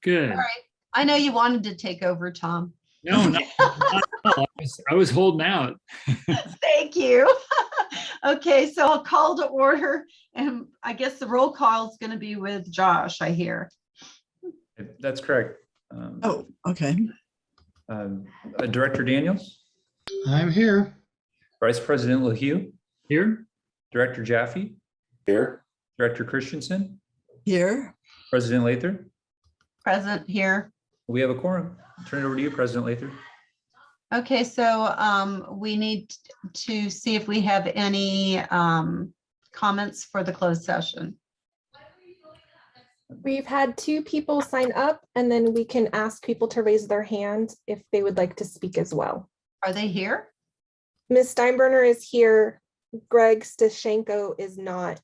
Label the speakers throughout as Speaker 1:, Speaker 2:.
Speaker 1: Good.
Speaker 2: I know you wanted to take over, Tom.
Speaker 1: No, not at all. I was holding out.
Speaker 2: Thank you. Okay, so I'll call to order, and I guess the roll call is going to be with Josh, I hear.
Speaker 3: That's correct.
Speaker 4: Oh, okay.
Speaker 3: Director Daniels,
Speaker 5: I'm here.
Speaker 3: Vice President LaHue,
Speaker 1: Here?
Speaker 3: Director Jaffe,
Speaker 5: Here.
Speaker 3: Director Christensen,
Speaker 4: Here.
Speaker 3: President Lather.
Speaker 2: Present here.
Speaker 3: We have a quorum. Turn it over to you, President Lather.
Speaker 2: Okay, so we need to see if we have any comments for the closed session.
Speaker 6: We've had 2 people sign up, and then we can ask people to raise their hand if they would like to speak as well.
Speaker 2: Are they here?
Speaker 6: Ms. Steinbruner is here. Greg Stashenko is not.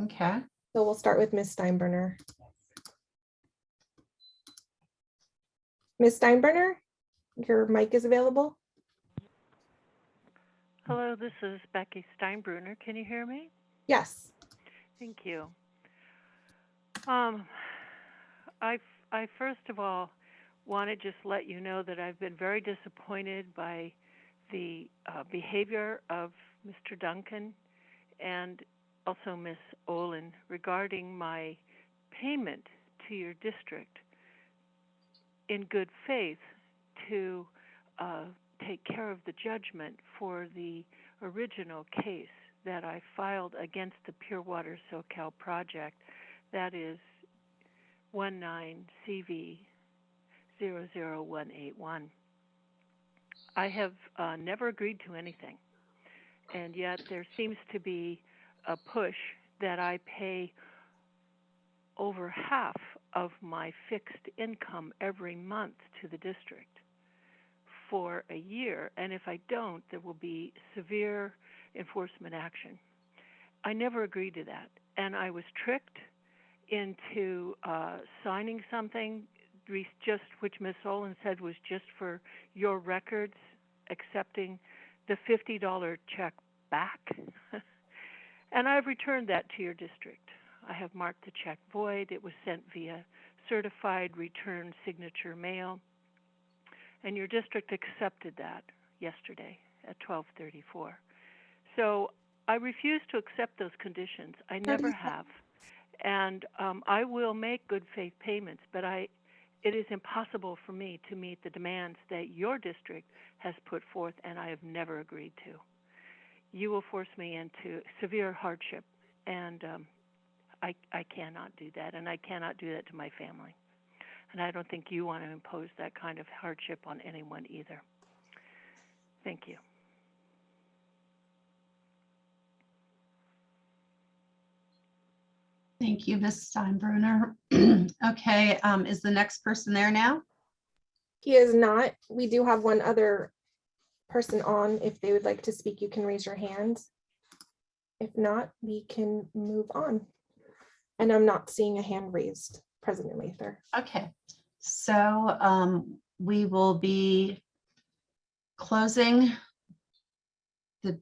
Speaker 2: Okay.
Speaker 6: So we'll start with Ms. Steinbruner. Ms. Steinbruner, your mic is available.
Speaker 7: Hello, this is Becky Steinbruner. Can you hear me?
Speaker 6: Yes.
Speaker 7: Thank you. I first of all want to just let you know that I've been very disappointed by the behavior of Mr. Duncan and also Ms. Olin regarding my payment to your district in good faith to take care of the judgment for the original case that I filed against the Pure Water Soquel project. That is 19CV00181. I have never agreed to anything, and yet there seems to be a push that I pay over half of my fixed income every month to the district for a year, and if I don't, there will be severe enforcement action. I never agreed to that, and I was tricked into signing something which Ms. Olin said was just for your records, accepting the $50 check back. And I've returned that to your district. I have marked the check void. It was sent via certified return signature mail, and your district accepted that yesterday at 12:34. So I refuse to accept those conditions. I never have. And I will make good faith payments, but it is impossible for me to meet the demands that your district has put forth, and I have never agreed to. You will force me into severe hardship, and I cannot do that, and I cannot do that to my family. And I don't think you want to impose that kind of hardship on anyone either. Thank you.
Speaker 2: Thank you, Ms. Steinbruner. Okay, is the next person there now?
Speaker 6: He is not. We do have one other person on. If they would like to speak, you can raise your hand. If not, we can move on. And I'm not seeing a hand raised, President Lather.
Speaker 2: Okay, so we will be closing the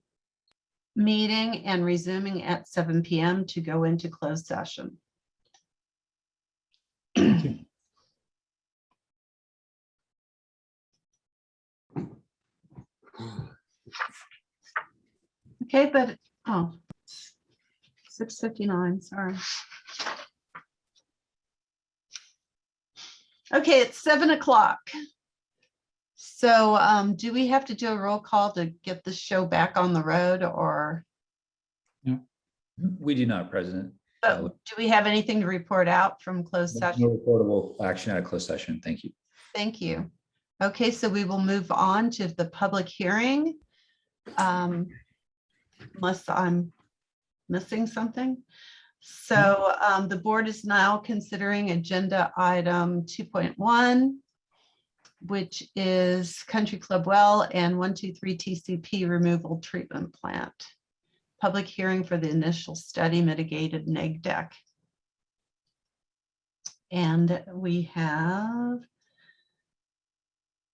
Speaker 2: meeting and resuming at 7 p.m. to go into closed session. Okay, but 6:59, sorry. Okay, it's 7 o'clock. So do we have to do a roll call to get the show back on the road, or?
Speaker 1: No.
Speaker 3: We do not, President.
Speaker 2: Do we have anything to report out from closed session?
Speaker 3: No reportable action out of closed session. Thank you.
Speaker 2: Thank you. Okay, so we will move on to the public hearing. Unless I'm missing something. So the board is now considering agenda item 2.1, which is Country Club Well and 123 TCP removal treatment plant. Public hearing for the initial study mitigated neg deck. And we have.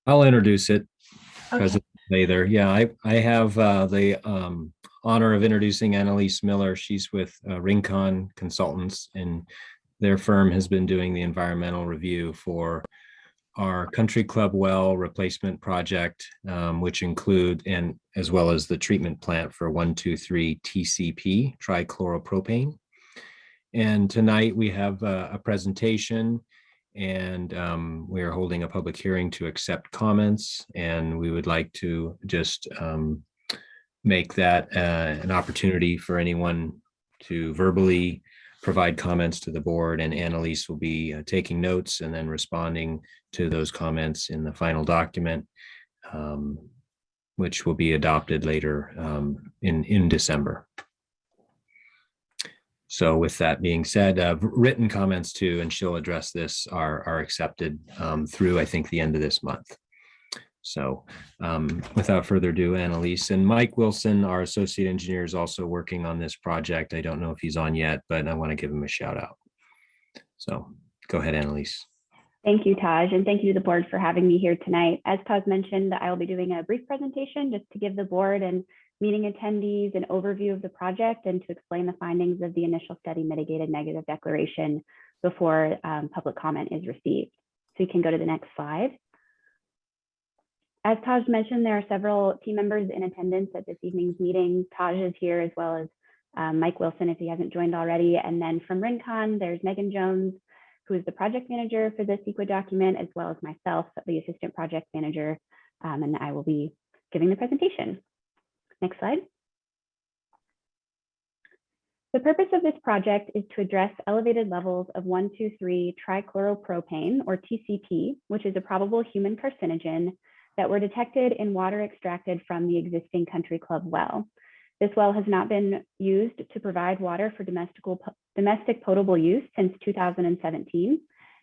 Speaker 8: I'll introduce it,
Speaker 2: Okay.
Speaker 8: President Lather. Yeah, I have the honor of introducing Annalise Miller. She's with Rincon Consultants, and their firm has been doing the environmental review for our country club well replacement project, which include, and as well as the treatment plant for 1,2,3 TCP, trichloropropane. And tonight we have a presentation, and we are holding a public hearing to accept comments. And we would like to just make that an opportunity for anyone to verbally provide comments to the board, and Annalise will be taking notes and then responding to those comments in the final document, which will be adopted later in December. So with that being said, written comments too, and she'll address this, are accepted through, I think, the end of this month. So without further ado, Annalise. And Mike Wilson, our associate engineer, is also working on this project. I don't know if he's on yet, but I want to give him a shout out. So go ahead, Annalise.
Speaker 9: Thank you, Taj, and thank you to the board for having me here tonight. As Taj mentioned, I will be doing a brief presentation just to give the board and meeting attendees an overview of the project and to explain the findings of the initial study mitigated negative declaration before public comment is received. So you can go to the next slide. As Taj mentioned, there are several team members in attendance at this evening's meeting. Taj is here, as well as Mike Wilson, if he hasn't joined already. And then from Rincon, there's Megan Jones, who is the project manager for this CEQA document, as well as myself, the assistant project manager, and I will be giving the presentation. Next slide. The purpose of this project is to address elevated levels of 1,2,3 trichloropropane, or TCP, which is a probable human carcinogen that were detected in water extracted from the existing country club well. This well has not been used to provide water for domestic potable use since 2017.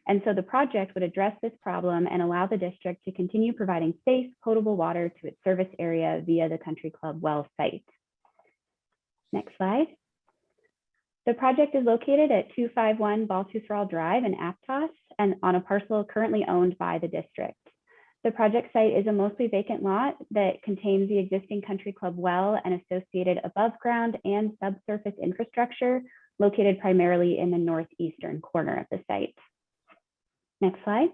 Speaker 9: And so the project would address this problem and allow the district to continue providing safe, potable water to its service area via the country club well site. Next slide. The project is located at 251 Baltusrol Drive in Aptos and on a parcel currently owned by the district. The project site is a mostly vacant lot that contains the existing country club well and associated above ground and subsurface infrastructure located primarily in the northeastern corner of the site. Next slide.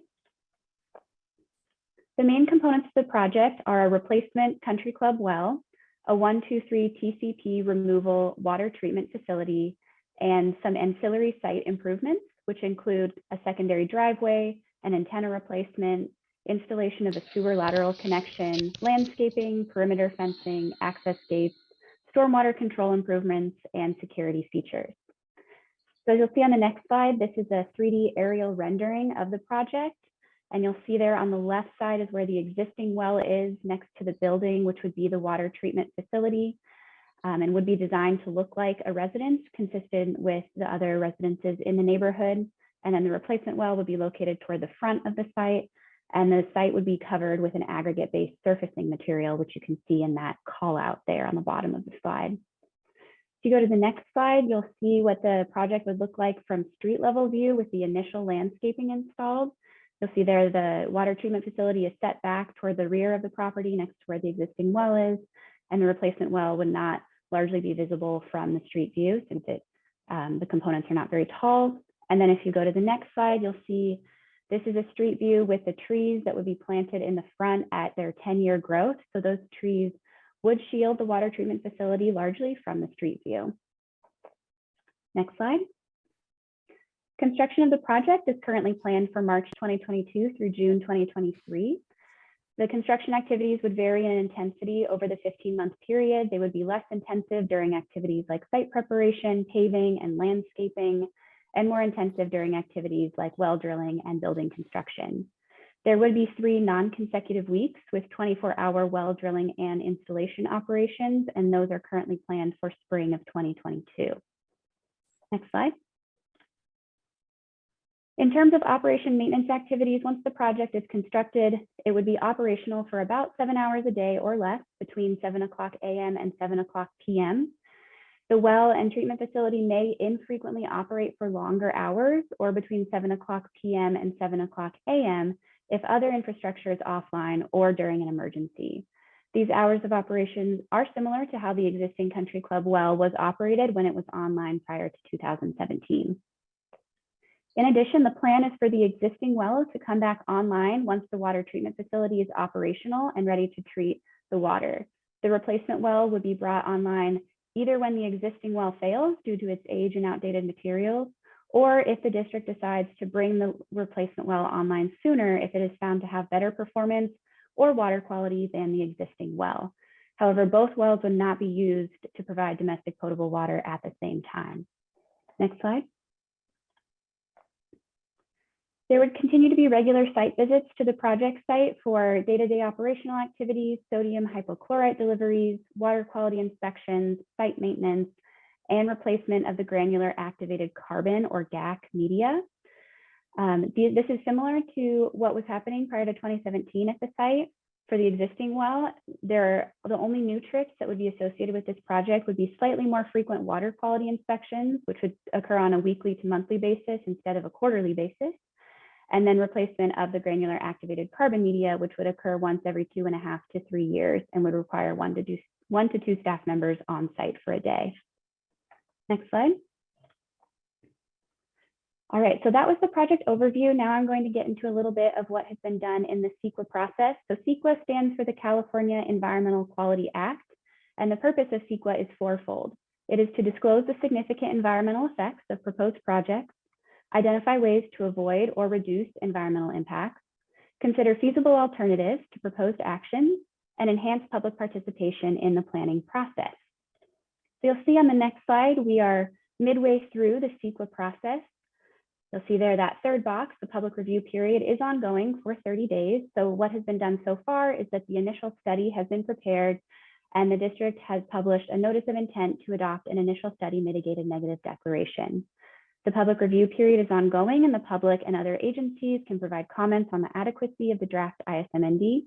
Speaker 9: The main components of the project are a replacement country club well, a 1,2,3 TCP removal water treatment facility, and some ancillary site improvements, which include a secondary driveway, an antenna replacement, installation of a sewer lateral connection, landscaping, perimeter fencing, access gates, stormwater control improvements, and security features. So as you'll see on the next slide, this is a 3D aerial rendering of the project. And you'll see there on the left side is where the existing well is next to the building, which would be the water treatment facility, and would be designed to look like a residence consistent with the other residences in the neighborhood. And then the replacement well would be located toward the front of the site. And the site would be covered with an aggregate-based surfacing material, which you can see in that call out there on the bottom of the slide. If you go to the next slide, you'll see what the project would look like from street level view with the initial landscaping installed. You'll see there the water treatment facility is set back toward the rear of the property next to where the existing well is, and the replacement well would not largely be visible from the street view since the components are not very tall. And then if you go to the next slide, you'll see this is a street view with the trees that would be planted in the front at their 10-year growth. So those trees would shield the water treatment facility largely from the street view. Next slide. Construction of the project is currently planned for March 2022 through June 2023. The construction activities would vary in intensity over the 15-month period. They would be less intensive during activities like site preparation, paving, and landscaping, and more intensive during activities like well drilling and building construction. There would be 3 non-consecutive weeks with 24-hour well drilling and installation operations, and those are currently planned for spring of 2022. Next slide. In terms of operation maintenance activities, once the project is constructed, it would be operational for about 7 hours a day or less between 7 o'clock a.m. and 7 o'clock p.m. The well and treatment facility may infrequently operate for longer hours or between 7 o'clock p.m. and 7 o'clock a.m. if other infrastructure is offline or during an emergency. These hours of operations are similar to how the existing country club well was operated when it was online prior to 2017. In addition, the plan is for the existing well to come back online once the water treatment facility is operational and ready to treat the water. The replacement well would be brought online either when the existing well fails due to its age and outdated materials, or if the district decides to bring the replacement well online sooner if it is found to have better performance or water quality than the existing well. However, both wells would not be used to provide domestic potable water at the same time. Next slide. There would continue to be regular site visits to the project site for day-to-day operational activities, sodium hypochlorite deliveries, water quality inspections, site maintenance, and replacement of the granular activated carbon or GAC media. This is similar to what was happening prior to 2017 at the site. For the existing well, the only new tricks that would be associated with this project would be slightly more frequent water quality inspections, which would occur on a weekly to monthly basis instead of a quarterly basis. And then replacement of the granular activated carbon media, which would occur once every 2.5 to 3 years and would require 1 to 2 staff members on site for a day. Next slide. All right, so that was the project overview. Now I'm going to get into a little bit of what has been done in the CEQA process. So CEQA stands for the California Environmental Quality Act, and the purpose of CEQA is fourfold. It is to disclose the significant environmental effects of proposed projects, identify ways to avoid or reduce environmental impacts, consider feasible alternatives to proposed actions, and enhance public participation in the planning process. So you'll see on the next slide, we are midway through the CEQA process. You'll see there that third box, the public review period, is ongoing for 30 days. So what has been done so far is that the initial study has been prepared and the district has published a notice of intent to adopt an initial study mitigated negative declaration. The public review period is ongoing and the public and other agencies can provide comments on the adequacy of the draft ISMND.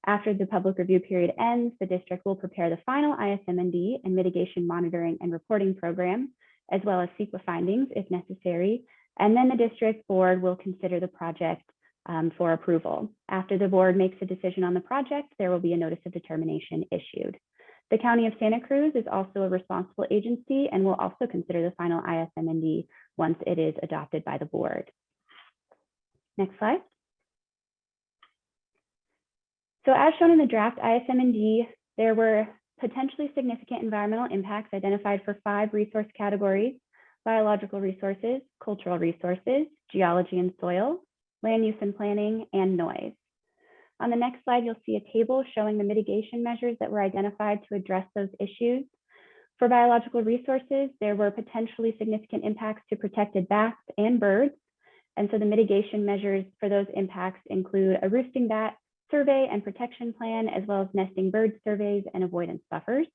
Speaker 9: After the public review period ends, the district will prepare the final ISMND and mitigation monitoring and reporting program, as well as CEQA findings if necessary. And then the district board will consider the project for approval. After the board makes a decision on the project, there will be a notice of determination issued. The County of Santa Cruz is also a responsible agency and will also consider the final ISMND once it is adopted by the board. Next slide. So as shown in the draft ISMND, there were potentially significant environmental impacts identified for 5 resource categories: biological resources, cultural resources, geology and soil, land use and planning, and noise. On the next slide, you'll see a table showing the mitigation measures that were identified to address those issues. For biological resources, there were potentially significant impacts to protected bats and birds. And so the mitigation measures for those impacts include a roosting bat survey and protection plan, as well as nesting bird surveys and avoidance buffers.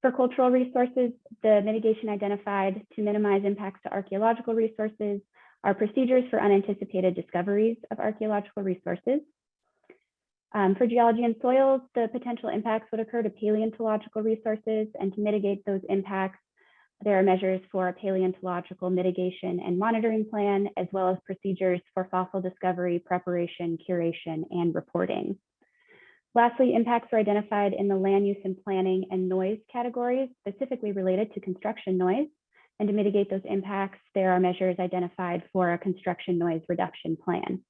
Speaker 9: For cultural resources, the mitigation identified to minimize impacts to archaeological resources are procedures for unanticipated discoveries of archaeological resources. For geology and soils, the potential impacts would occur to paleontological resources, and to mitigate those impacts, there are measures for a paleontological mitigation and monitoring plan, as well as procedures for fossil discovery, preparation, curation, and reporting. Lastly, impacts were identified in the land use and planning and noise categories, specifically related to construction noise. And to mitigate those impacts, there are measures identified for a construction noise reduction plan.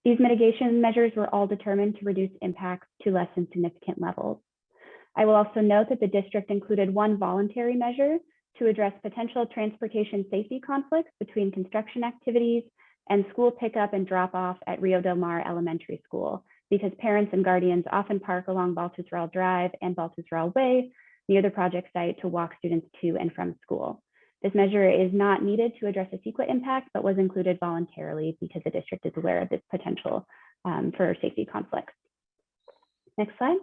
Speaker 9: These mitigation measures were all determined to reduce impacts to less than significant levels. I will also note that the district included one voluntary measure to address potential transportation safety conflicts between construction activities and school pickup and drop off at Rio Del Mar Elementary School, because parents and guardians often park along Baltusrol Drive and Baltusrol Way near the project site to walk students to and from school. This measure is not needed to address a CEQA impact, but was included voluntarily because the district is aware of this potential for safety conflicts. Next slide.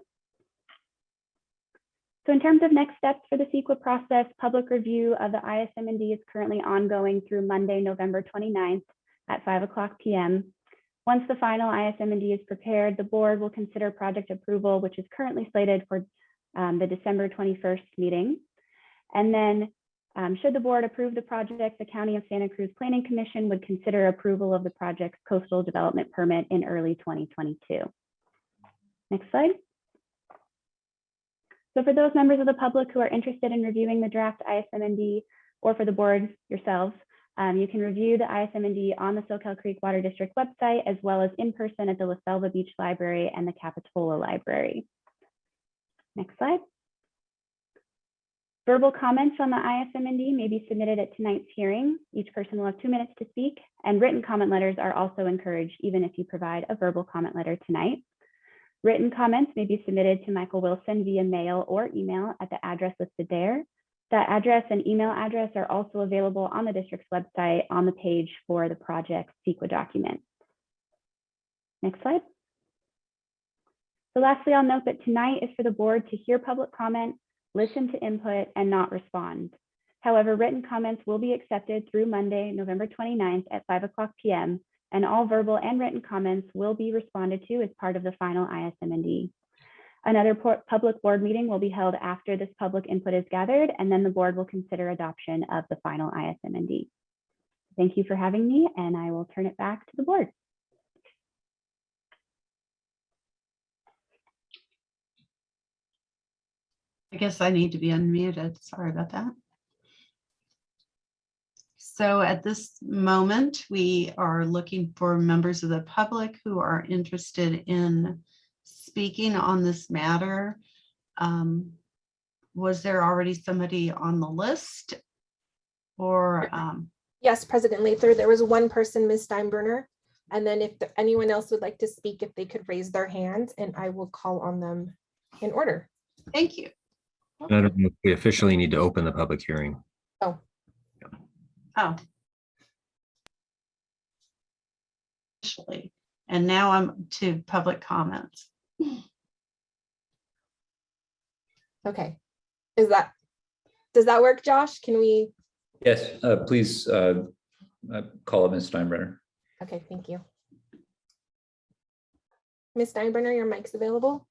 Speaker 9: So in terms of next steps for the CEQA process, public review of the ISMND is currently ongoing through Monday, November 29th at 5:00 p.m. Once the final ISMND is prepared, the board will consider project approval, which is currently slated for the December 21st meeting. And then should the board approve the project, the County of Santa Cruz Planning Commission would consider approval of the project's coastal development permit in early 2022. Next slide. So for those members of the public who are interested in reviewing the draft ISMND, or for the board yourselves, You can review the ISM&D on the Soquel Creek Water District website, as well as in person at the La Selva Beach Library and the Capitola Library. Next slide. Verbal comments on the ISM&D may be submitted at tonight's hearing. Each person will have 2 minutes to speak, and written comment letters are also encouraged, even if you provide a verbal comment letter tonight. Written comments may be submitted to Michael Wilson via mail or email at the address listed there. That address and email address are also available on the district's website on the page for the project CEQA document. Next slide. So lastly, I'll note that tonight is for the board to hear public comment, listen to input, and not respond. However, written comments will be accepted through Monday, November 29th at 5:00 p.m., and all verbal and written comments will be responded to as part of the final ISM&D. Another public board meeting will be held after this public input is gathered, and then the board will consider adoption of the final ISM&D. Thank you for having me, and I will turn it back to the board.
Speaker 2: I guess I need to be unmuted. Sorry about that. So at this moment, we are looking for members of the public who are interested in speaking on this matter. Was there already somebody on the list? Or
Speaker 6: Yes, President Lather, there was one person, Ms. Steinbruner. And then if anyone else would like to speak, if they could raise their hand, and I will call on them in order.
Speaker 2: thank you.
Speaker 8: I don't know if we officially need to open the public hearing.
Speaker 6: Oh,
Speaker 2: Oh. Actually, and now I'm to public comments.
Speaker 6: okay. Does that work, Josh? Can we?
Speaker 3: Yes, please call up Ms. Steinbrenner.
Speaker 6: Okay, thank you. Ms. Steinbrenner, your mic's available.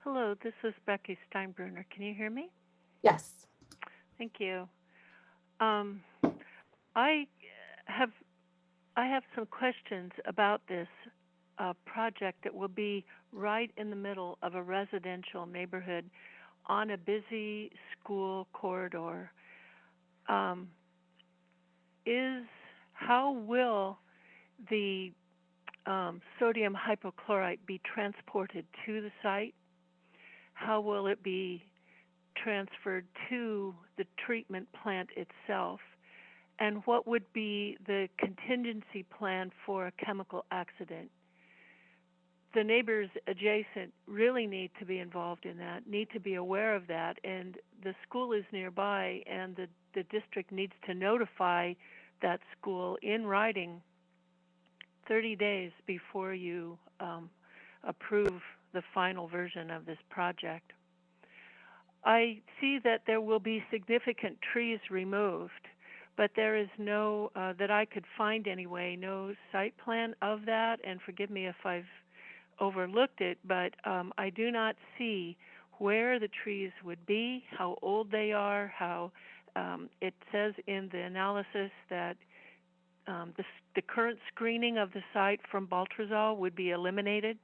Speaker 7: Hello, this is Becky Steinbruner. Can you hear me?
Speaker 6: Yes.
Speaker 7: Thank you. I have some questions about this project that will be right in the middle of a residential neighborhood on a busy school corridor. How will the sodium hypochlorite be transported to the site? How will it be transferred to the treatment plant itself? And what would be the contingency plan for a chemical accident? The neighbors adjacent really need to be involved in that, need to be aware of that, and the school is nearby, and the district needs to notify that school in writing 30 days before you approve the final version of this project. I see that there will be significant trees removed, but there is no, that I could find anyway, no site plan of that, and forgive me if I've overlooked it, but I do not see where the trees would be, how old they are, how it says in the analysis that the current screening of the site from Baltrazal would be eliminated.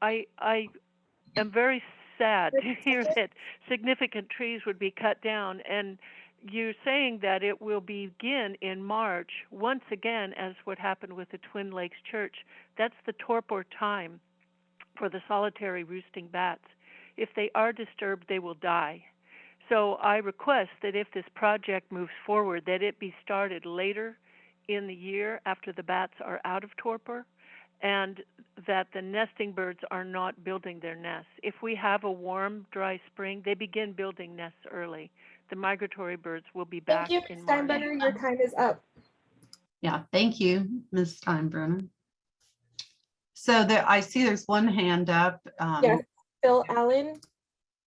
Speaker 7: I am very sad to hear that significant trees would be cut down, and you're saying that it will begin in March, once again, as what happened with the Twin Lakes Church. That's the torpor time for the solitary roosting bats. If they are disturbed, they will die. So I request that if this project moves forward, that it be started later in the year after the bats are out of torpor, and that the nesting birds are not building their nests. If we have a warm, dry spring, they begin building nests early. The migratory birds will be back
Speaker 6: Thank you,
Speaker 7: in
Speaker 6: Ms.
Speaker 7: March.
Speaker 6: Steinbrenner. Your time is up.
Speaker 2: Yeah, thank you, Ms. Steinbruner. So there, I see there's one hand up.
Speaker 6: Yes, Phil Allen,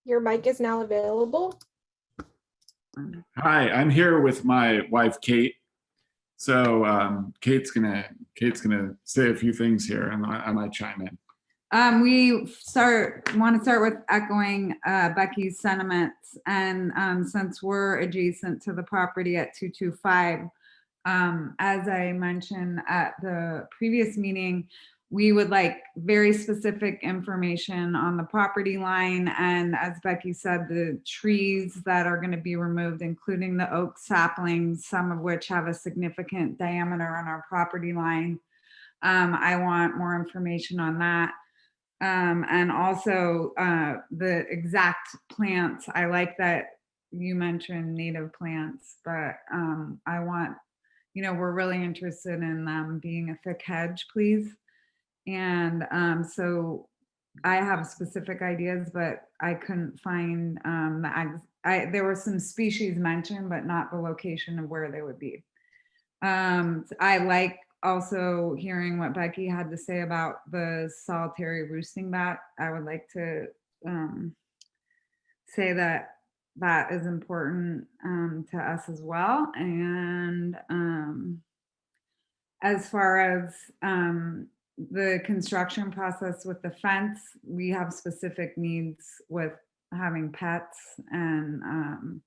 Speaker 6: your mic is now available.
Speaker 5: Hi, I'm here with my wife, Kate. So Kate's gonna say a few things here, and I might chime in.
Speaker 10: We want to start with echoing Becky's sentiments, and since we're adjacent to the property at 225, as I mentioned at the previous meeting, we would like very specific information on the property line. And as Becky said, the trees that are going to be removed, including the oak saplings, some of which have a significant diameter on our property line. I want more information on that. And also the exact plants. I like that you mentioned native plants, but I want, we're really interested in them being a thick hedge, please. And so I have specific ideas, but I couldn't find there were some species mentioned, but not the location of where they would be. I like also hearing what Becky had to say about the solitary roosting bat. I would like to say that that is important to us as well. And as far as the construction process with the fence, we have specific needs with having pets, and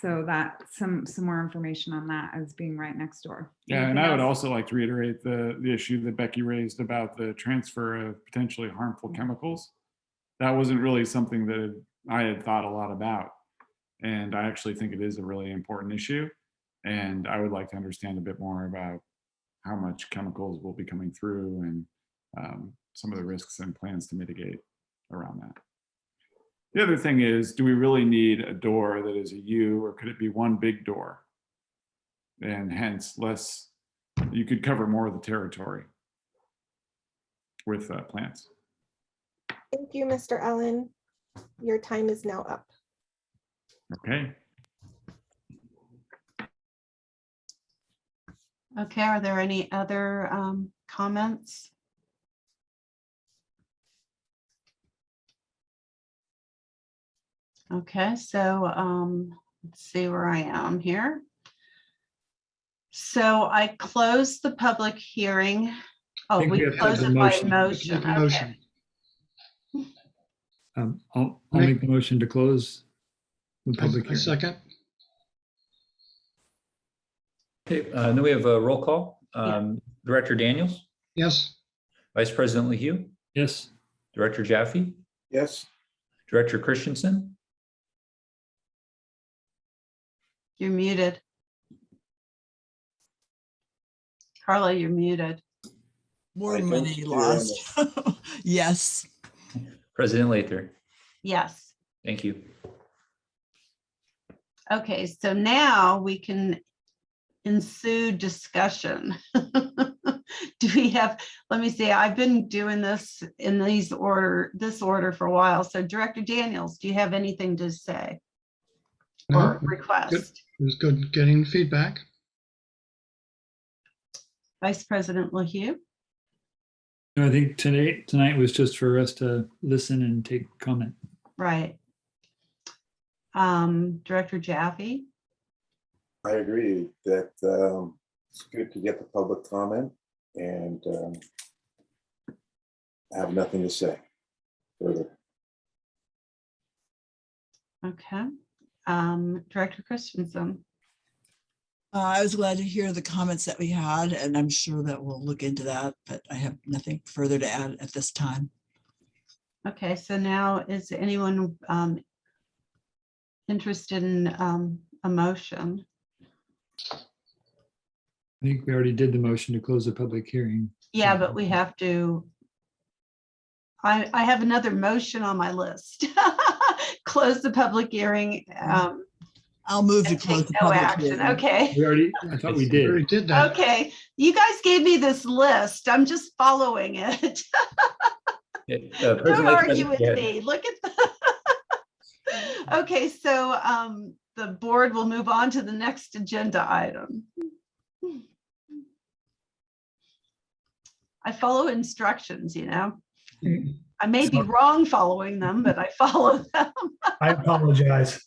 Speaker 10: so that some more information on that as being right next door.
Speaker 5: Yeah, and
Speaker 10: Anything
Speaker 5: I would
Speaker 10: else?
Speaker 5: also like to reiterate the issue that Becky raised about the transfer of potentially harmful chemicals. That wasn't really something that I had thought a lot about. And I actually think it is a really important issue. And I would like to understand a bit more about how much chemicals will be coming through and some of the risks and plans to mitigate around that. The other thing is, do we really need a door that is a U, or could it be one big door? And hence you could cover more of the territory with plants.
Speaker 6: Thank you, Mr. Allen. Your time is now up.
Speaker 5: Okay.
Speaker 2: Okay, are there any other comments? Okay, so let's see where I am here. So I closed the public hearing. Oh,
Speaker 1: think we
Speaker 2: we
Speaker 1: have to
Speaker 2: closed
Speaker 1: have
Speaker 2: it
Speaker 1: a
Speaker 2: by
Speaker 1: motion.
Speaker 2: motion.
Speaker 11: Make a motion.
Speaker 2: Okay.
Speaker 1: I'll make the motion to close the public
Speaker 11: I
Speaker 1: hearing.
Speaker 11: second.
Speaker 3: Okay, then we have a roll call. Director Daniels,
Speaker 11: Yes.
Speaker 3: Vice President LaHue,
Speaker 1: Yes.
Speaker 3: Director Jaffe,
Speaker 11: Yes.
Speaker 3: Director Christensen,
Speaker 2: You're muted. Carla, you're muted.
Speaker 4: More money lost. Yes.
Speaker 3: President Lather.
Speaker 2: Yes.
Speaker 3: Thank you.
Speaker 2: Okay, so now we can ensue discussion. Do we have, let me see, I've been doing this in this order for a while. So Director Daniels, do you have anything to say or request?
Speaker 11: It was good getting feedback.
Speaker 2: Vice President LaHue?
Speaker 1: No, I think tonight was just for us to listen and take comment.
Speaker 2: Right. Director Jaffe?
Speaker 12: I agree that it's good to get the public comment, and I have nothing to say further.
Speaker 2: Okay. Director Christensen?
Speaker 4: I was glad to hear the comments that we had, and I'm sure that we'll look into that, but I have nothing further to add at this time.
Speaker 2: Okay, so now is anyone interested in a motion?
Speaker 1: I think we already did the motion to close the public hearing.
Speaker 2: Yeah, but we have to, I have another motion on my list. Close the public hearing.
Speaker 4: I'll move to
Speaker 2: And
Speaker 4: close
Speaker 2: take
Speaker 4: the
Speaker 2: no
Speaker 4: public
Speaker 2: action.
Speaker 4: hearing.
Speaker 2: Okay.
Speaker 1: I thought we
Speaker 11: We already
Speaker 1: did.
Speaker 11: did that.
Speaker 2: Okay. You guys gave me this list. I'm just following it. Don't
Speaker 3: President
Speaker 2: argue
Speaker 3: Lather,
Speaker 2: with
Speaker 3: yeah.
Speaker 2: me. Look at the. Okay, so the board will move on to the next agenda item. I follow instructions, you know. I may be wrong following them, but I follow them.
Speaker 11: I apologize.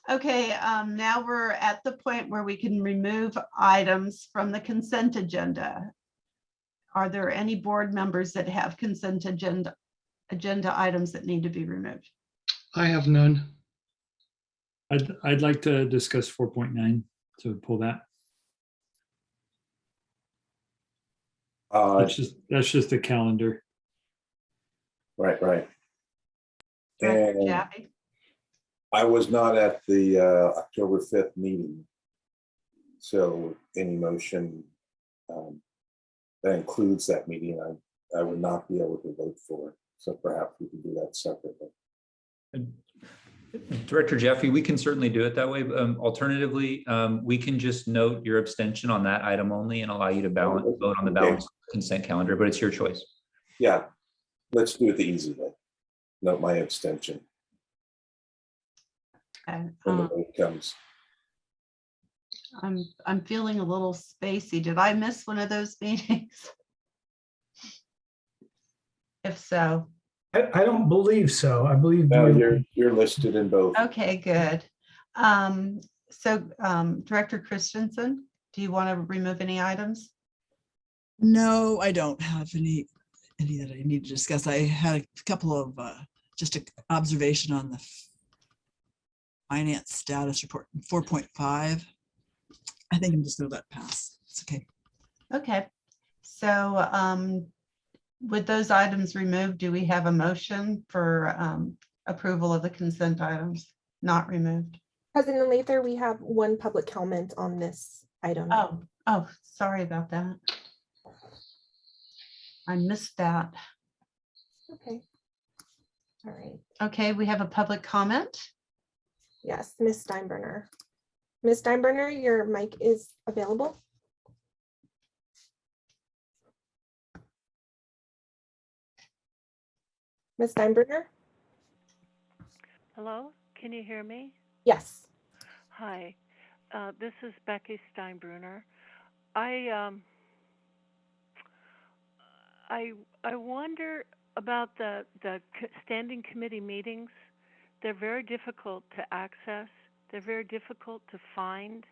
Speaker 2: Okay, now we're at the point where we can remove items from the consent agenda. Are there any board members that have consent agenda items that need to be removed?
Speaker 11: I have none.
Speaker 1: I'd like to discuss 4.9, so pull that. That's just the calendar.
Speaker 12: Right, right.
Speaker 2: Director
Speaker 12: And
Speaker 2: Jaffe?
Speaker 12: I was not at the October 5th meeting. So any motion that includes that meeting, I would not be able to vote for. So perhaps we can do that separately.
Speaker 3: Director Jaffe, we can certainly do it that way. Alternatively, we can just note your abstention on that item only and allow you to vote on the balance consent calendar, but it's your choice.
Speaker 12: Yeah, let's do it the easy way. Note my abstention
Speaker 2: Okay,
Speaker 12: when the vote comes.
Speaker 2: I'm feeling a little spacey. Did I miss one of those meetings? If so,
Speaker 11: I don't believe so. I believe
Speaker 12: No, you're listed in both.
Speaker 2: okay, good. Director Christensen, do you want to remove any items?
Speaker 4: No, I don't have any that I need to discuss. I had a couple of just an observation on the finance status report 4.5. I think I'm just gonna let pass. It's okay.
Speaker 2: Okay, so with those items removed, do we have a motion for approval of the consent items not removed?
Speaker 6: President Lather, we have one public comment on this item.
Speaker 2: Oh, sorry about that. I missed that.
Speaker 6: Okay. All right.
Speaker 2: Okay, we have a public comment.
Speaker 6: Yes, Ms. Steinbrenner. Ms. Steinbrenner, your mic is available. Ms. Steinbrenner?
Speaker 7: Hello, can you hear me?
Speaker 6: Yes.
Speaker 7: Hi, this is Becky Steinbruner. I wonder about the standing committee meetings. They're very difficult to access. They're very difficult to find,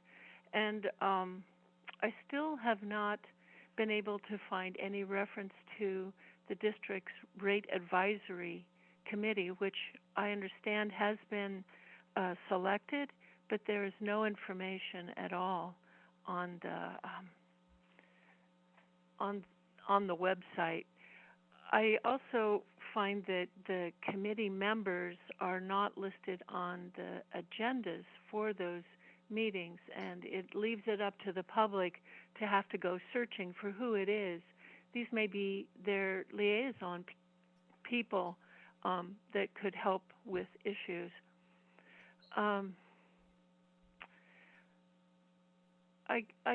Speaker 7: and I still have not been able to find any reference to the district's rate advisory committee, which I understand has been selected, but there is no information at all on the website. I also find that the committee members are not listed on the agendas for those meetings, and it leaves it up to the public to have to go searching for who it is. These may be their liaison people that could help with issues. I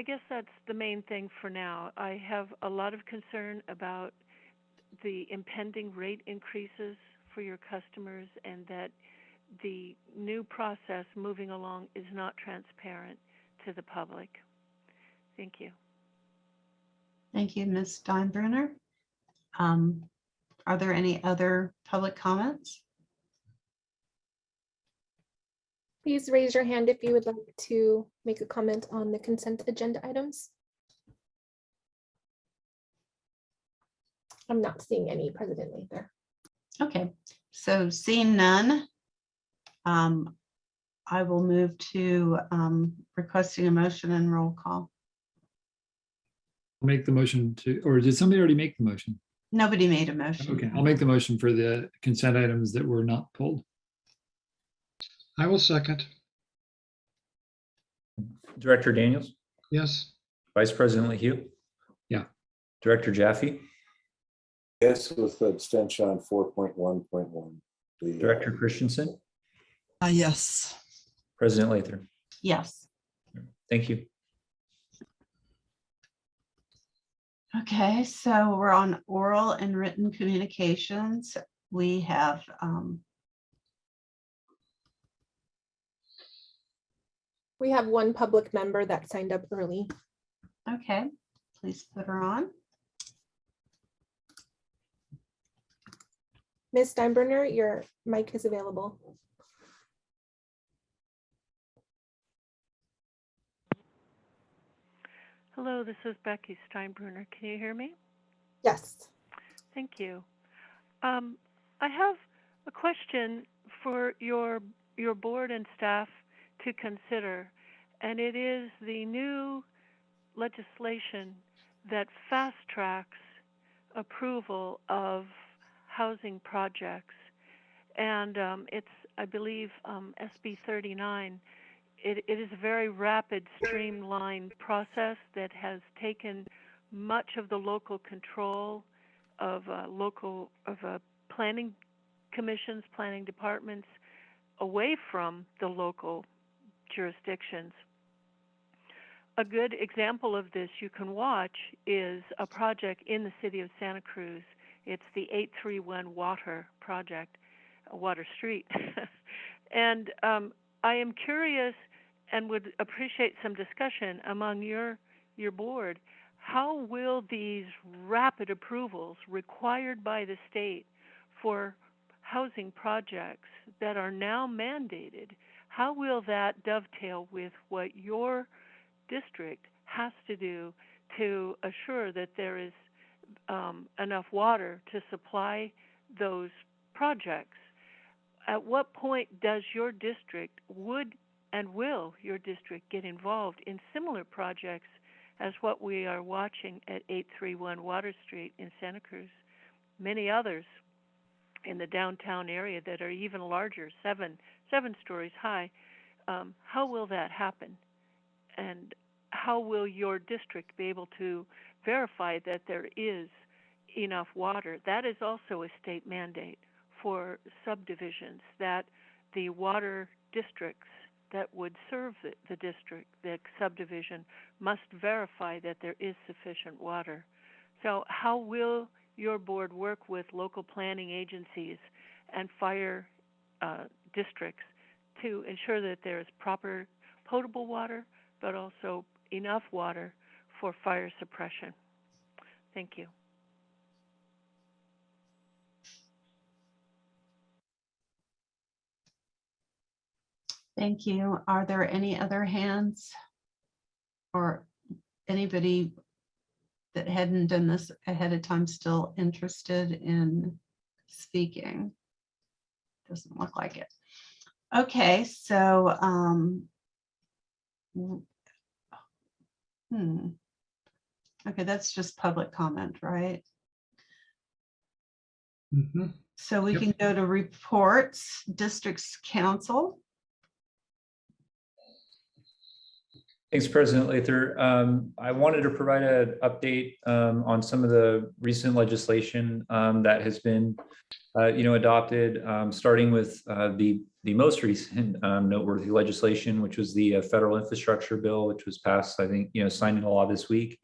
Speaker 7: guess that's the main thing for now. I have a lot of concern about the impending rate increases for your customers, and that the new process moving along is not transparent to the public. Thank you.
Speaker 2: Thank you, Ms. Steinbruner. Are there any other public comments?
Speaker 6: Please raise your hand if you would like to make a comment on the consent agenda items. I'm not seeing any, President Lather.
Speaker 2: Okay, so seeing none, I will move to requesting a motion and roll call.
Speaker 1: I'll make the motion to, or did somebody already make the motion?
Speaker 2: Nobody made a motion.
Speaker 1: Okay, I'll make the motion for the consent items that were not pulled.
Speaker 11: I will second.
Speaker 3: Director Daniels,
Speaker 11: Yes.
Speaker 3: Vice President LeHue.
Speaker 1: Yeah.
Speaker 3: Director Jaffe,
Speaker 12: Yes, with the abstention on 4.1.1.
Speaker 3: Director Christensen,
Speaker 4: Yes.
Speaker 3: President Lather.
Speaker 2: Yes.
Speaker 3: Thank you.
Speaker 2: Okay, so we're on oral and written communications. We have
Speaker 6: one public member that signed up early.
Speaker 2: okay, please put her on.
Speaker 6: Ms. Steinbrenner, your mic is available.
Speaker 7: Hello, this is Becky Steinbruner. Can you hear me?
Speaker 6: Yes.
Speaker 7: Thank you. I have a question for your board and staff to consider, and it is the new legislation that fast tracks approval of housing projects. And it's, I believe, SB 39. It is a very rapid, streamlined process that has taken much of the local control of planning commissions, planning departments, away from the local jurisdictions. A good example of this you can watch is a project in the city of Santa Cruz. It's the 831 Water Project, Water Street. And I am curious and would appreciate some discussion among your board. How will these rapid approvals required by the state for housing projects that are now mandated, how will that dovetail with what your district has to do to assure that there is enough water to supply those projects? At what point does your district will your district get involved in similar projects as what we are watching at 831 Water Street in Santa Cruz? Many others in the downtown area that are even larger, seven stories high. How will that happen? And how will your district be able to verify that there is enough water? That is also a state mandate for subdivisions, that the water districts that would serve the district, the subdivision, must verify that there is sufficient water. So how will your board work with local planning agencies and fire districts to ensure that there is proper potable water, but also enough water for fire suppression? Thank you.
Speaker 2: Thank you. Are there any other hands or anybody that hadn't done this ahead of time still interested in speaking? Doesn't look like it. Okay, so okay, that's just public comment, right? So we can go to reports, districts council.
Speaker 3: Thanks, President Lather. I wanted to provide an update on some of the recent legislation that has been, adopted, starting with the most recent noteworthy legislation, which was the federal infrastructure bill, which was passed, I think, signed into law this week.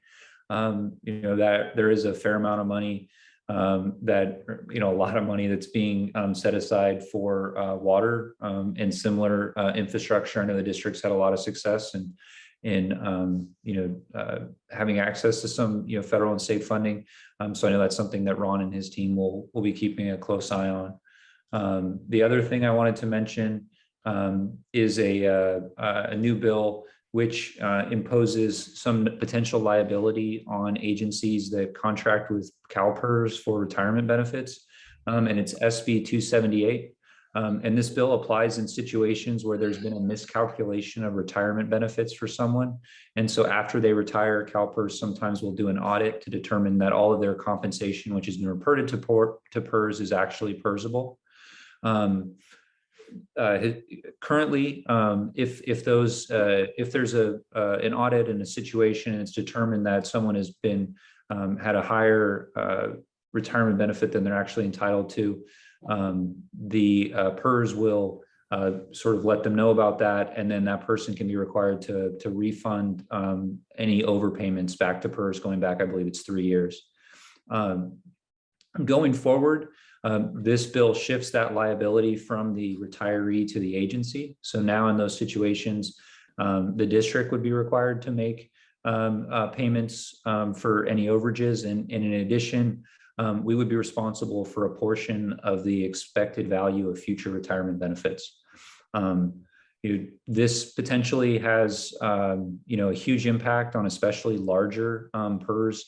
Speaker 3: That there is a fair amount of money that, a lot of money that's being set aside for water and similar infrastructure. I know the districts had a lot of success in having access to some federal and state funding. So I know that's something that Ron and his team will be keeping a close eye on. The other thing I wanted to mention is a new bill which imposes some potential liability on agencies that contract with CalPERS for retirement benefits, and it's SB 278. And this bill applies in situations where there's been a miscalculation of retirement benefits for someone. And so after they retire, CalPERS sometimes will do an audit to determine that all of their compensation, which has been reported to PERS, is actually PERSable. Currently, if there's an audit in a situation and it's determined that someone has been had a higher retirement benefit than they're actually entitled to, the PERS will sort of let them know about that, and then that person can be required to refund any overpayments back to PERS going back, I believe it's 3 years. Going forward, this bill shifts that liability from the retiree to the agency. So now in those situations, the district would be required to make payments for any overages, and in addition, we would be responsible for a portion of the expected value of future retirement benefits. This potentially has a huge impact on especially larger PERS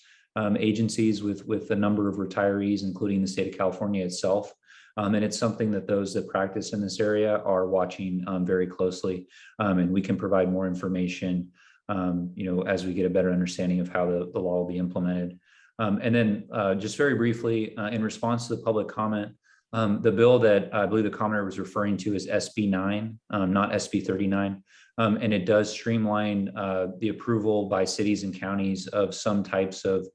Speaker 3: agencies with a number of retirees, including the state of California itself. And it's something that those that practice in this area are watching very closely. And we can provide more information as we get a better understanding of how the law will be implemented. And then just very briefly, in response to the public comment, the bill that I believe the commenter was referring to is SB 9, not SB 39. And it does streamline the approval by cities and counties of some types of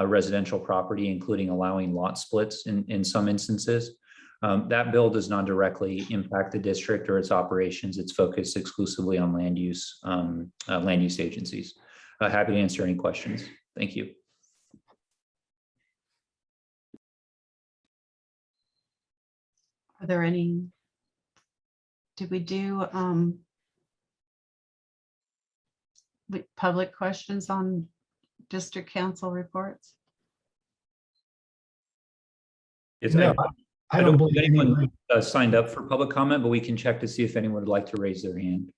Speaker 3: residential property, including allowing lot splits in some instances. That bill does not directly impact the district or its operations. It's focused exclusively on land use agencies. Happy to answer any questions. Thank you.
Speaker 2: Are there any, did we do with public questions on district council reports?
Speaker 3: No, I don't believe anyone signed up for public comment, but we can check to see if anyone would like to raise their hand.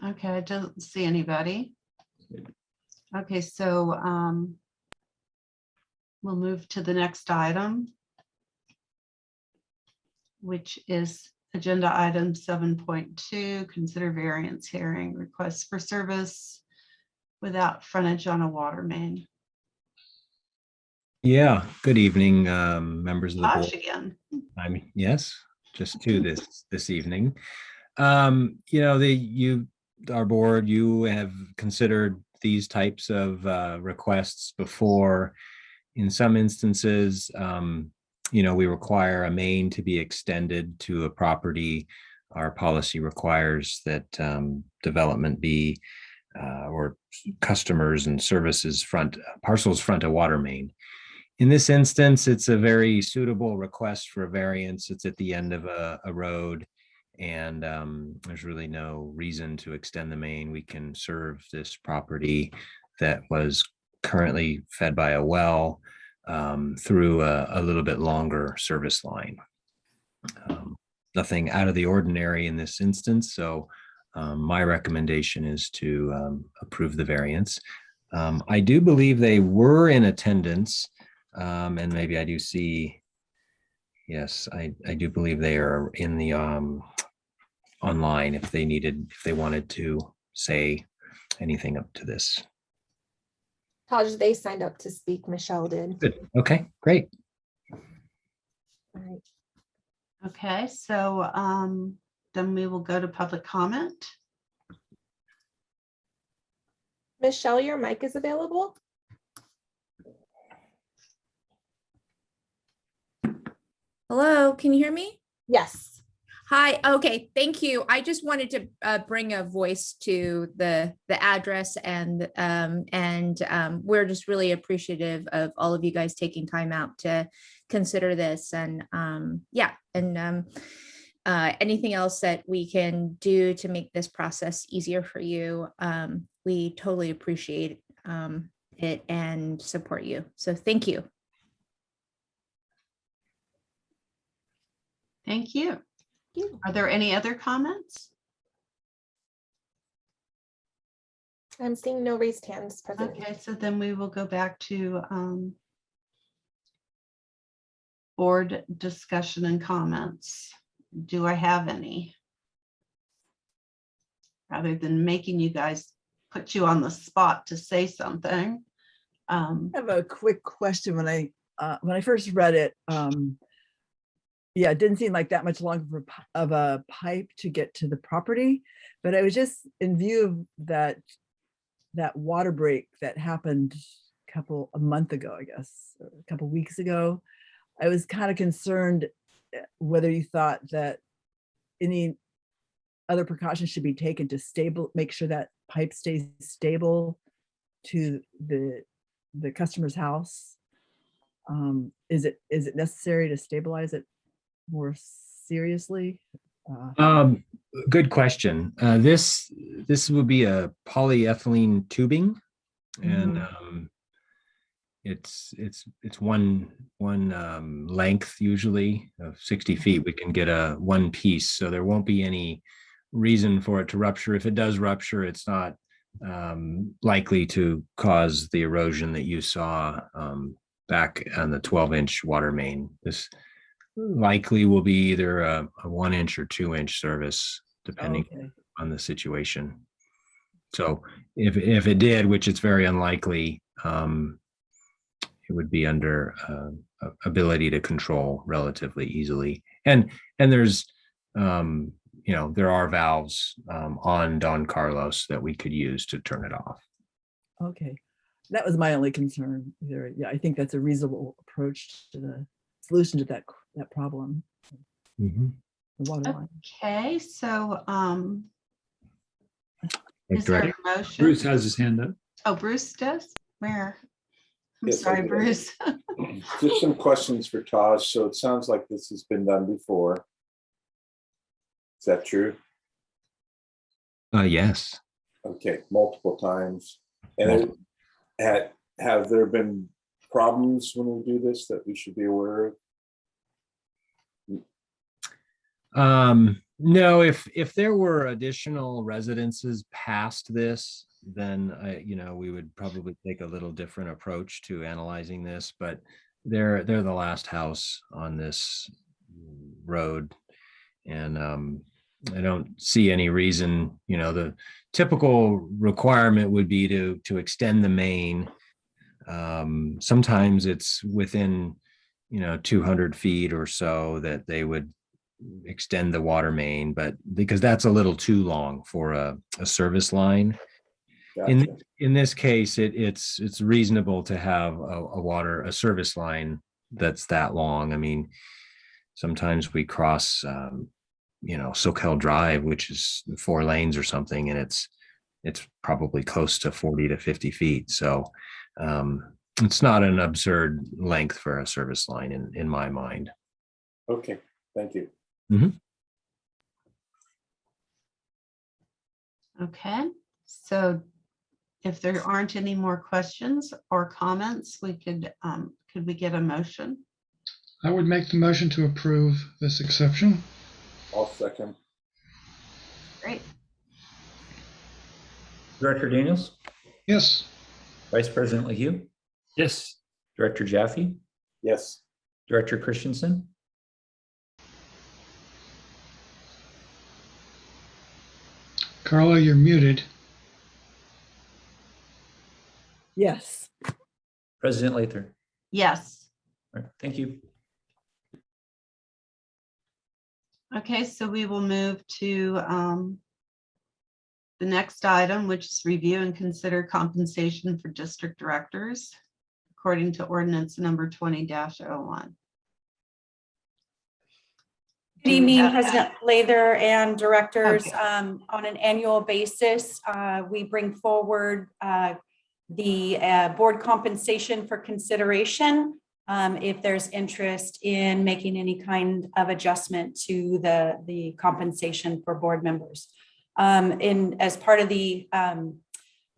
Speaker 2: Okay, I don't see anybody. Okay, so we'll move to the next item, which is agenda item 7.2, consider variance hearing, requests for service without frontage on a water main.
Speaker 8: Yeah, good evening, members of the board.
Speaker 2: Josh again.
Speaker 8: Yes, just two this evening. Our board, you have considered these types of requests before. In some instances, we require a main to be extended to a property. Our policy requires that development be or customers and services parcels front a water main. In this instance, it's a very suitable request for a variance. It's at the end of a road, and there's really no reason to extend the main. We can serve this property that was currently fed by a well through a little bit longer service line. Nothing out of the ordinary in this instance, so my recommendation is to approve the variance. I do believe they were in attendance. And maybe I do see, yes, I do believe they are in the online if they wanted to say anything up to this.
Speaker 6: Taj, they signed up to speak. Michelle did.
Speaker 8: Good. Okay, great.
Speaker 6: All right.
Speaker 2: Okay, so then we will go to public comment.
Speaker 6: Michelle, your mic is available.
Speaker 13: Hello, can you hear me?
Speaker 6: Yes.
Speaker 13: Hi, okay, thank you. I just wanted to bring a voice to the address, and we're just really appreciative of all of you guys taking time out to consider this, and anything else that we can do to make this process easier for you. We totally appreciate it and support you. So thank you.
Speaker 2: Thank you. Are there any other comments?
Speaker 6: I'm seeing no raised hands present.
Speaker 2: Okay, so then we will go back to board discussion and comments. Do I have any? Rather than making you guys put you on the spot to say something.
Speaker 4: I have a quick question. When I first read it, it didn't seem like that much longer of a pipe to get to the property, but I was just in view of that water break that happened a month ago, I guess, or a couple weeks ago. I was kind of concerned whether you thought that any other precautions should be taken to make sure that pipe stays stable to the customer's house. Is it necessary to stabilize it more seriously?
Speaker 8: Good question. This would be a polyethylene tubing, and it's one length usually of 60 feet. We can get a one piece, so there won't be any reason for it to rupture. If it does rupture, it's not likely to cause the erosion that you saw back on the 12-inch water main. This likely will be either a 1-inch or 2-inch service, depending
Speaker 4: Okay.
Speaker 8: on the situation. So if it did, which it's very unlikely, it would be under ability to control relatively easily. And there's, there are valves on Don Carlos that we could use to turn it off.
Speaker 4: Okay. That was my only concern there. Yeah, I think that's a reasonable approach to the solution to that problem.
Speaker 8: Mhm.
Speaker 4: The water line.
Speaker 2: Okay, so
Speaker 8: Like
Speaker 2: is there
Speaker 8: direct-
Speaker 2: a motion?
Speaker 1: Bruce has his hand up.
Speaker 2: Oh, Bruce does? Where? I'm
Speaker 12: Yes, I
Speaker 2: sorry,
Speaker 12: do.
Speaker 2: Bruce.
Speaker 12: Just some questions for Taj. So it sounds like this has been done before. Is that true?
Speaker 8: Yes.
Speaker 12: Okay, multiple times. And have there been problems when we do this that we should be aware of?
Speaker 8: No, if there were additional residences past this, then we would probably take a little different approach to analyzing this, but they're the last house on this road. And I don't see any reason, the typical requirement would be to extend the main. Sometimes it's within, 200 feet or so that they would extend the water main, but because that's a little too long for a service line.
Speaker 12: Gotcha.
Speaker 8: In this case, it's reasonable to have a service line that's that long. I mean, sometimes we cross, Soquel Drive, which is 4 lanes or something, and it's probably close to 40 to 50 feet. So it's not an absurd length for a service line in my mind.
Speaker 12: Okay, thank you.
Speaker 2: Okay, so if there aren't any more questions or comments, we could we get a motion?
Speaker 11: I would make the motion to approve this exception.
Speaker 12: I'll second.
Speaker 2: Great.
Speaker 3: Director Daniels,
Speaker 11: Yes.
Speaker 3: Vice President LaHue,
Speaker 1: Yes.
Speaker 3: Director Jaffe,
Speaker 12: Yes.
Speaker 3: Director Christensen,
Speaker 11: Carla, you're muted.
Speaker 4: Yes.
Speaker 3: President Lather.
Speaker 2: Yes.
Speaker 3: All right, thank you.
Speaker 2: Okay, so we will move to the next item, which is review and consider compensation for district directors according to ordinance number 20-01.
Speaker 14: Good evening, President Lather and directors.
Speaker 2: Okay.
Speaker 14: On an annual basis, we bring forward the board compensation for consideration if there's interest in making any kind of adjustment to the compensation for board members. As part of the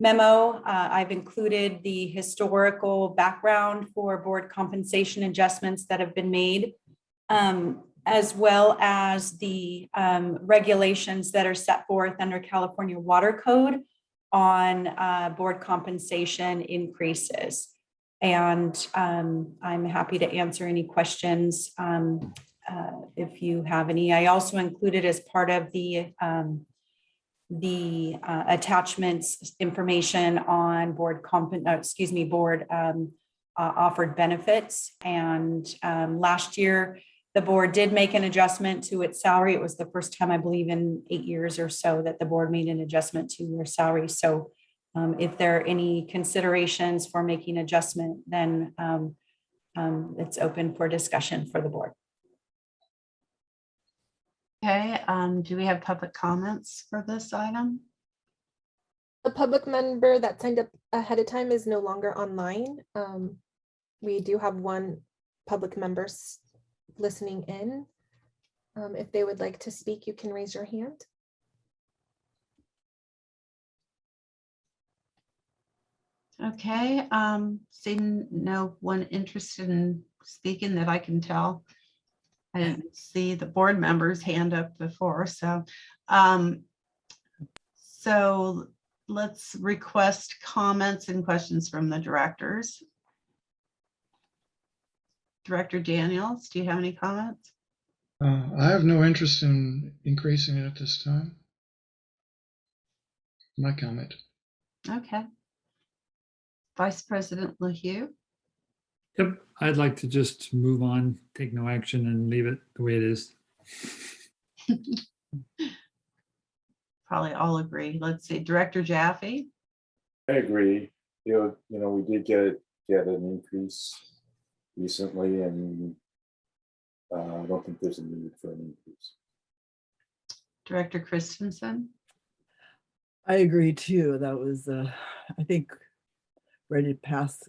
Speaker 14: memo, I've included the historical background for board compensation adjustments that have been made, as well as the regulations that are set forth under California Water Code on board compensation increases. And I'm happy to answer any questions if you have any. I also included as part of the attachments information on board offered benefits. And last year, the board did make an adjustment to its salary. It was the first time, I believe, in 8 years or so that the board made an adjustment to their salary. So if there are any considerations for making adjustment, then it's open for discussion for the board.
Speaker 2: Okay, do we have public comments for this item?
Speaker 6: The public member that signed up ahead of time is no longer online. We do have one public member listening in. If they would like to speak, you can raise your hand.
Speaker 2: Okay, seeing no one interested in speaking that I can tell. I didn't see the board member's hand up before, so so let's request comments and questions from the directors. Director Daniels, do you have any comments?
Speaker 11: I have no interest in increasing it at this time. my comment.
Speaker 2: Okay. Vice President LaHue.
Speaker 1: Yep, I'd like to just move on, take no action and leave it the way it is.
Speaker 2: Probably all agree. Let's see, Director Jaffe.
Speaker 12: I agree. You know, we did get an increase recently, and I don't think there's a need for an increase.
Speaker 2: Director Christensen.
Speaker 4: I agree too. That was, I think, ready to pass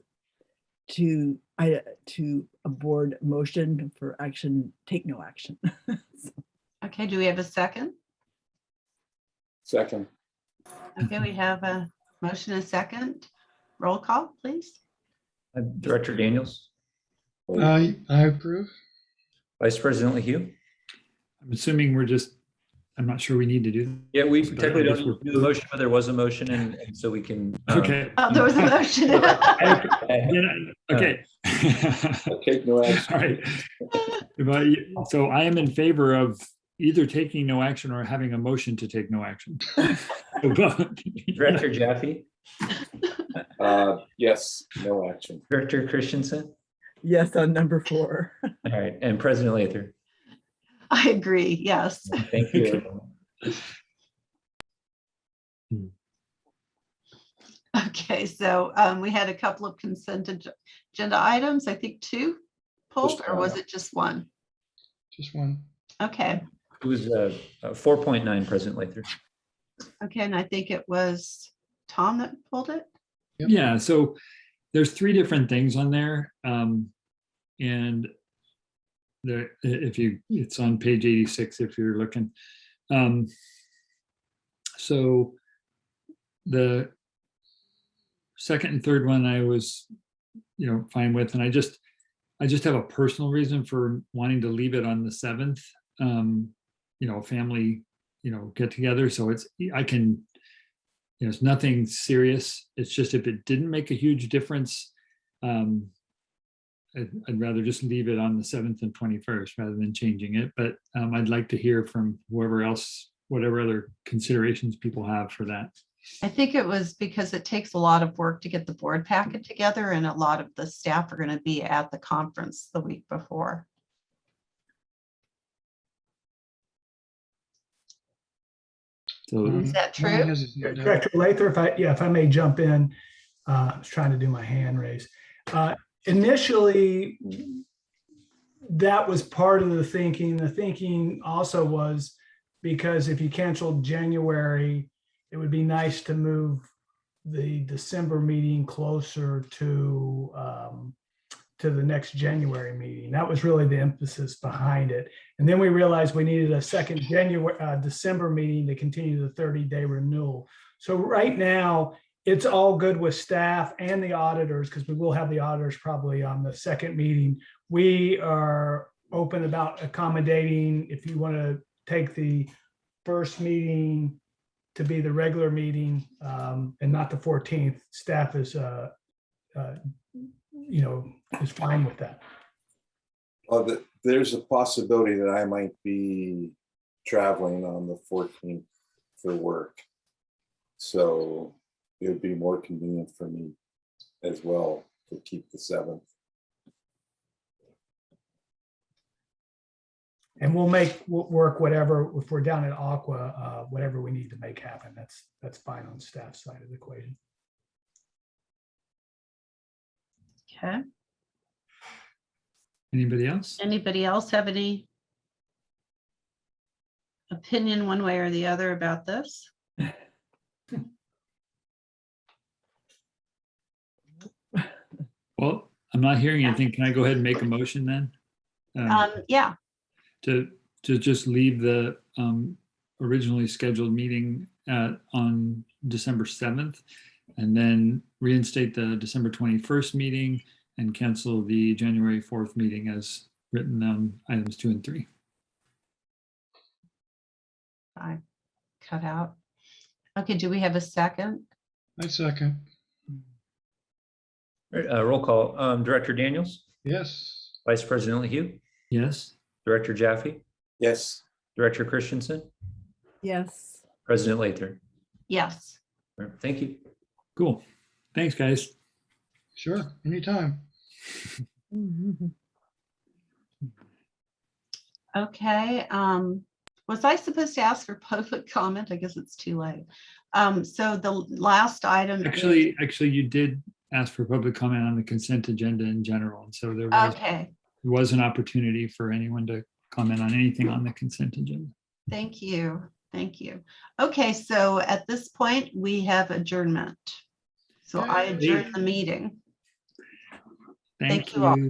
Speaker 4: to a board motion for action, take no action.
Speaker 2: Okay, do we have a second?
Speaker 12: Second.
Speaker 2: Okay, we have a motion and a second. Roll call, please.
Speaker 3: Director Daniels,
Speaker 11: I approve.
Speaker 3: Vice President LaHue.
Speaker 1: I'm assuming I'm not sure we need to do that.
Speaker 3: Yeah, we
Speaker 1: But
Speaker 3: technically
Speaker 1: I guess
Speaker 3: don't need to do the motion, but there was a motion, and so we can.
Speaker 1: Okay.
Speaker 2: Oh, there was a motion.
Speaker 1: Okay.
Speaker 12: Take no action.
Speaker 1: All right. So I am in favor of either taking no action or having a motion to take no action.
Speaker 3: Director Jaffe,
Speaker 12: Yes, no action.
Speaker 3: Director Christensen.
Speaker 4: Yes, on number 4.
Speaker 3: All right, and President Lather.
Speaker 2: I agree, yes.
Speaker 3: Thank you.
Speaker 2: Okay, so we had a couple of consent agenda items, I think 2 pulled, or was it just 1?
Speaker 11: Just one.
Speaker 2: Okay,
Speaker 3: It was 4.9, President Lather.
Speaker 2: okay, and I think it was Tom that pulled it?
Speaker 11: Yep.
Speaker 1: Yeah, so there's 3 different things on there. And it's on page 86 if you're looking. So the second and third one I was, fine with, and I just have a personal reason for wanting to leave it on the 7th. Family, get together. So it's nothing serious. It's just if it didn't make a huge difference, I'd rather just leave it on the 7th and 21st rather than changing it. But I'd like to hear from whoever else, whatever other considerations people have for that.
Speaker 2: I think it was because it takes a lot of work to get the board packet together, and a lot of the staff are going to be at the conference the week before.
Speaker 1: So
Speaker 2: Is that true?
Speaker 11: Mine has his hand up.
Speaker 15: Director Lather, if I may jump in, I was trying to do my hand raise. Initially, that was part of the thinking. The thinking also was because if you canceled January, it would be nice to move the December meeting closer to the next January meeting. That was really the emphasis behind it. And then we realized we needed a second December meeting to continue the 30-day renewal. So right now, it's all good with staff and the auditors, because we will have the auditors probably on the second meeting. We are open about accommodating if you want to take the first meeting to be the regular meeting and not the 14th. Staff is is fine with that.
Speaker 12: Well, there's a possibility that I might be traveling on the 14th for work. So it would be more convenient for me as well to keep the 7th.
Speaker 15: And we'll work whatever, if we're down at Aqua, whatever we need to make happen. That's fine on staff side of the equation.
Speaker 2: Okay.
Speaker 1: anybody else?
Speaker 2: Anybody else have any opinion one way or the other about this?
Speaker 1: Well, I'm not hearing anything. Can I go ahead and make a motion then?
Speaker 2: Yeah,
Speaker 1: To just leave the originally scheduled meeting on December 7th, and then reinstate the December 21st meeting and cancel the January 4th meeting as written on items 2 and 3.
Speaker 2: I cut out. Okay, do we have a second?
Speaker 11: I second.
Speaker 3: Roll call. Director Daniels,
Speaker 11: Yes.
Speaker 3: Vice President LaHue,
Speaker 1: Yes.
Speaker 3: Director Jaffe,
Speaker 12: Yes.
Speaker 3: Director Christensen,
Speaker 4: Yes.
Speaker 3: President Lather.
Speaker 2: Yes.
Speaker 3: All right, thank you.
Speaker 1: Cool. Thanks, guys.
Speaker 11: Sure, anytime.
Speaker 2: Okay, was I supposed to ask for public comment? I guess it's too late. So the last item. is-
Speaker 1: Actually, you did ask for public comment on the consent agenda in general. And so there
Speaker 2: Okay,
Speaker 1: was an opportunity for anyone to comment on anything on the consent agenda.
Speaker 2: thank you. Thank you. Okay, so at this point, we have adjournment. So I adjourn the meeting.
Speaker 1: Thank
Speaker 2: you all.
Speaker 1: you.